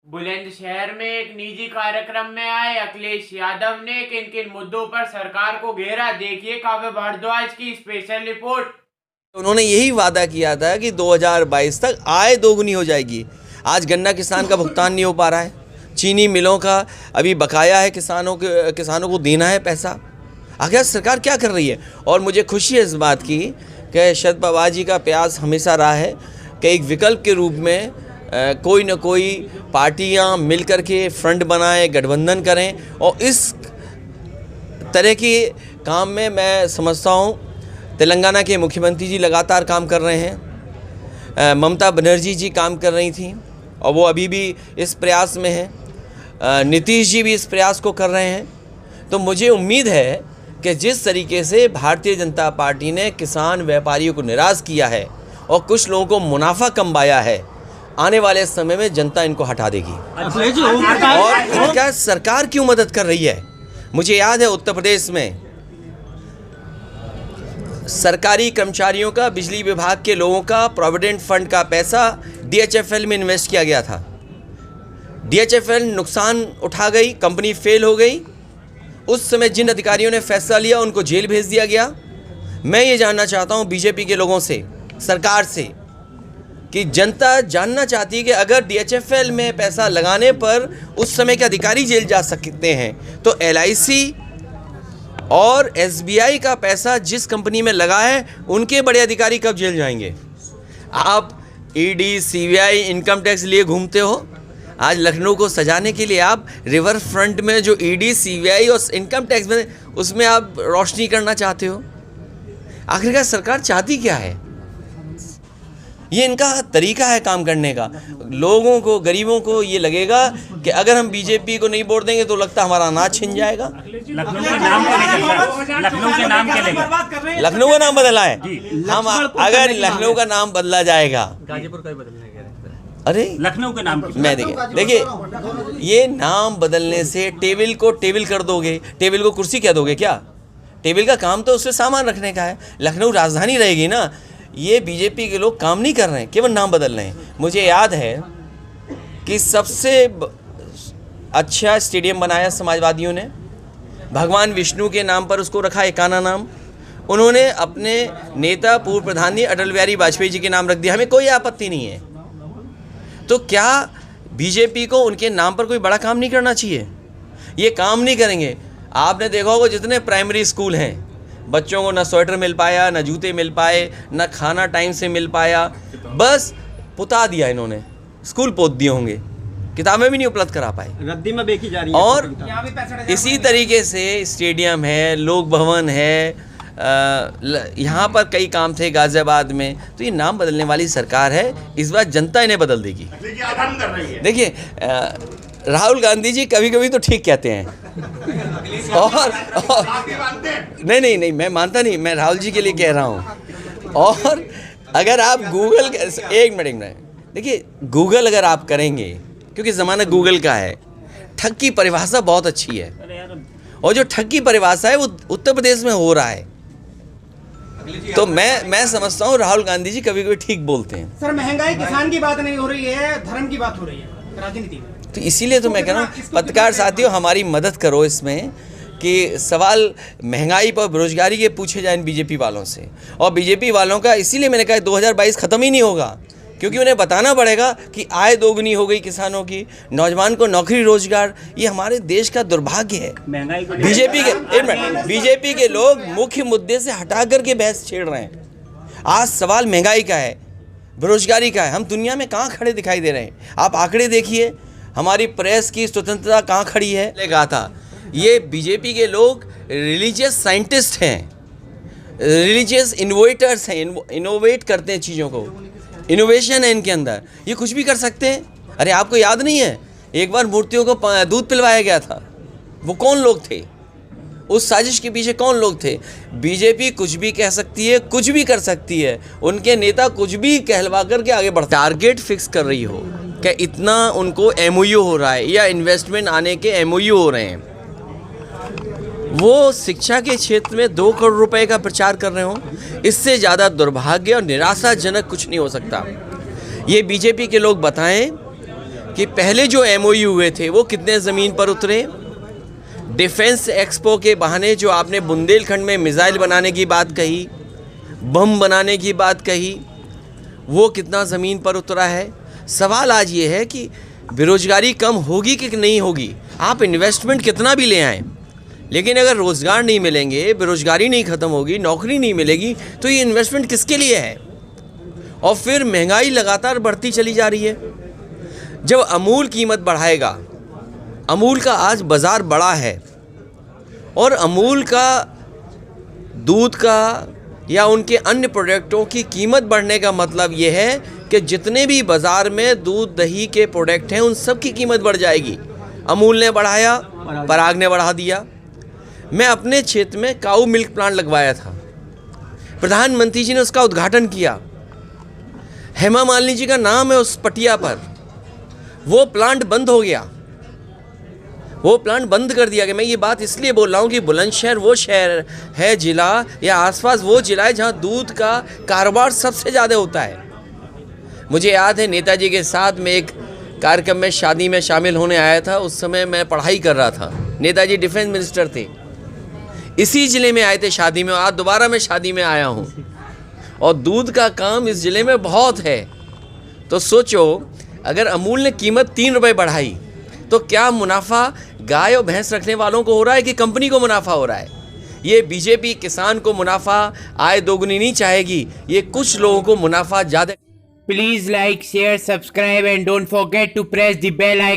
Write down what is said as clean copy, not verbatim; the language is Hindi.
बुलंदशहर में एक निजी कार्यक्रम में आए अखिलेश यादव ने किन किन मुद्दों पर सरकार को घेरा, देखिए काव्य भारद्वाज की स्पेशल रिपोर्ट। उन्होंने यही वादा किया था कि 2022 तक आय दोगुनी हो जाएगी। आज गन्ना किसान का भुगतान नहीं हो पा रहा है, चीनी मिलों का अभी बकाया है, किसानों को देना है पैसा। आखिर सरकार क्या कर रही है? और मुझे खुशी है इस बात की कि शरद पवार जी का प्रयास हमेशा रहा है कि एक विकल्प के रूप में कोई न कोई पार्टियां मिलकर के फ्रंट बनाएं, गठबंधन करें। और इस तरह के काम में मैं समझता हूं तेलंगाना के मुख्यमंत्री जी लगातार काम कर रहे हैं, ममता बनर्जी जी काम कर रही थी और वो अभी भी इस प्रयास में हैं, नीतीश जी भी इस प्रयास को कर रहे हैं। तो मुझे उम्मीद है कि जिस तरीके से भारतीय जनता पार्टी ने किसान व्यापारियों को निराश किया है और कुछ लोगों को मुनाफा कमाया है, आने वाले समय में जनता इनको हटा देगी। और क्या सरकार क्यों मदद कर रही है? मुझे याद है उत्तर प्रदेश में सरकारी कर्मचारियों का, बिजली विभाग के लोगों का प्रोविडेंट फंड का पैसा DHFL में इन्वेस्ट किया गया था। DHFL नुकसान उठा गई, कंपनी फेल हो गई। उस समय जिन अधिकारियों ने फैसला लिया उनको जेल भेज दिया गया। मैं ये जानना चाहता हूँ बीजेपी के लोगों से, सरकार से, कि जनता जानना चाहती है कि अगर DHFL में पैसा लगाने पर उस समय के अधिकारी जेल जा सकते हैं, तो LIC और SBI का पैसा जिस कंपनी में लगा है उनके बड़े अधिकारी कब जेल जाएंगे? आप ED, CBI, इनकम टैक्स लिए घूमते हो। आज लखनऊ को सजाने के लिए आप रिवर फ्रंट में जो ED, CBI और इनकम टैक्स में, उसमें आप रोशनी करना चाहते हो। आखिरकार सरकार चाहती क्या है? ये इनका तरीका है काम करने का। लोगों को, गरीबों को ये लगेगा कि अगर हम बीजेपी को नहीं वोट देंगे तो लगता हमारा अनाज छिन जाएगा। लखनऊ के नाम लखनऊ का नाम बदला है। हम अगर लखनऊ का नाम बदला जाएगा, गाजीपुर का ही बदलने का अरे लखनऊ के नाम मैं देखिए ये नाम बदलने से टेबल को टेबल कर दोगे, टेबल को कुर्सी कह दोगे क्या? टेबल का काम तो उससे सामान रखने का है। लखनऊ राजधानी रहेगी ना। ये बीजेपी के लोग काम नहीं कर रहे हैं, केवल नाम बदल रहे हैं। मुझे याद है कि सबसे अच्छा स्टेडियम बनाया समाजवादियों ने, भगवान विष्णु के नाम पर उसको रखा एकाना नाम। उन्होंने अपने नेता पूर्व प्रधानमंत्री अटल बिहारी वाजपेयी जी के नाम रख दिया। हमें कोई आपत्ति नहीं है। तो क्या बीजेपी को उनके नाम पर कोई बड़ा काम नहीं करना चाहिए? ये काम नहीं करेंगे। आपने देखा होगा जितने प्राइमरी स्कूल हैं, बच्चों को ना स्वेटर मिल पाया, ना जूते मिल पाए, ना खाना टाइम से मिल पाया, बस पुता दिया इन्होंने, स्कूल पोत दिए होंगे, किताबें भी नहीं उपलब्ध करा पाए, रद्दी में बेची जा रही है। और इसी तरीके से स्टेडियम है, लोक भवन है, यहाँ पर कई काम थे गाजियाबाद में। तो ये नाम बदलने वाली सरकार है। इस बार जनता इन्हें बदल देगी। देखिए राहुल गांधी जी कभी कभी तो ठीक कहते हैं और नहीं मैं मानता नहीं, मैं राहुल जी के लिए कह रहा हूँ। और अगर आप गूगल, एक मिनट देखिए, गूगल अगर आप करेंगे, क्योंकि ज़माना गूगल का है, ठग की परिभाषा बहुत अच्छी है। और जो ठग की परिभाषा है वो उत्तर प्रदेश में हो रहा है। तो मैं समझता हूँ राहुल गांधी जी कभी कभी ठीक बोलते हैं। सर, महंगाई किसान की बात नहीं हो रही है, धर्म की बात हो रही है राजनीति में। तो इसीलिए तो मैं कह रहा हूँ पत्रकार साथियों, हमारी मदद करो इसमें कि सवाल महंगाई पर, बेरोजगारी के पूछे जाएं बीजेपी वालों से। और बीजेपी वालों का इसीलिए मैंने कहा 2022 ख़त्म ही नहीं होगा, क्योंकि उन्हें बताना पड़ेगा कि आय दोगुनी हो गई किसानों की, नौजवान को नौकरी रोजगार। ये हमारे देश का दुर्भाग्य है। बीजेपी के लोग मुख्य मुद्दे से हटा करके बहस छेड़ रहे हैं। आज सवाल महंगाई का है, बेरोजगारी का है। हम दुनिया में कहाँ खड़े दिखाई दे रहे हैं? आप आंकड़े देखिए, हमारी प्रेस की स्वतंत्रता कहाँ खड़ी है। कहा था ये बीजेपी के लोग रिलीजियस साइंटिस्ट हैं, रिलीजियस इनोवेटर्स हैं, इनोवेट करते हैं चीज़ों को, इनोवेशन है इनके अंदर, ये कुछ भी कर सकते हैं। अरे आपको याद नहीं है, एक बार मूर्तियों को दूध पिलवाया गया था, वो कौन लोग थे? उस साजिश के पीछे कौन लोग थे? बीजेपी कुछ भी कह सकती है, कुछ भी कर सकती है। उनके नेता कुछ भी कहलवा करके आगे बढ़ते। टारगेट फिक्स कर रही हो कि इतना उनको MOU हो रहा है या इन्वेस्टमेंट आने के MOU हो रहे हैं, वो शिक्षा के क्षेत्र में 2 करोड़ रुपए का प्रचार कर रहे हो, इससे ज़्यादा दुर्भाग्य और निराशाजनक कुछ नहीं हो सकता। ये बीजेपी के लोग बताएं कि पहले जो MOU हुए थे वो कितने ज़मीन पर उतरे। डिफेंस एक्सपो के बहाने जो आपने बुंदेलखंड में मिसाइल बनाने की बात कही, बम बनाने की बात कही, वो कितना ज़मीन पर उतरा है। सवाल आज ये है कि बेरोज़गारी कम होगी कि नहीं होगी। आप इन्वेस्टमेंट कितना भी ले आएँ, लेकिन अगर रोज़गार नहीं मिलेंगे, बेरोज़गारी नहीं ख़त्म होगी, नौकरी नहीं मिलेगी, तो ये इन्वेस्टमेंट किसके लिए है। और फिर महंगाई लगातार बढ़ती चली जा रही है। जब अमूल कीमत बढ़ाएगा, अमूल का आज बाज़ार बड़ा है, और अमूल का दूध का या उनके अन्य प्रोडक्टों की कीमत बढ़ने का मतलब ये है कि जितने भी बाज़ार में दूध दही के प्रोडक्ट हैं उन सब की कीमत बढ़ जाएगी। अमूल ने बढ़ाया, पराग ने बढ़ा दिया। मैं अपने क्षेत्र में काऊ मिल्क प्लांट लगवाया था, प्रधानमंत्री जी ने उसका उद्घाटन किया। हेमा मालिनी जी का नाम है उस पटिया पर। वो प्लांट बंद हो गया, वो प्लांट बंद कर दिया गया। मैं ये बात इसलिए बोल रहा हूँ कि बुलंदशहर वो शहर है, ज़िला या आसपास वो ज़िला है जहाँ दूध का कारोबार सबसे ज़्यादा होता है। मुझे याद है नेताजी के साथ में एक कार्यक्रम में शादी में शामिल होने आया था। उस समय मैं पढ़ाई कर रहा था, नेताजी डिफेंस मिनिस्टर थे, इसी ज़िले में आए थे शादी में। आज दोबारा मैं शादी में आया हूँ और दूध का काम इस ज़िले में बहुत है। तो सोचो, अगर अमूल ने कीमत 3 रुपये बढ़ाई तो क्या मुनाफा गाय और भैंस रखने वालों को हो रहा है कि कंपनी को मुनाफा हो रहा है। ये बीजेपी किसान को मुनाफा, आय दोगुनी नहीं चाहेगी, ये कुछ लोगों को मुनाफा ज़्यादा। Please like, share, subscribe and don't forget to press the bell icon.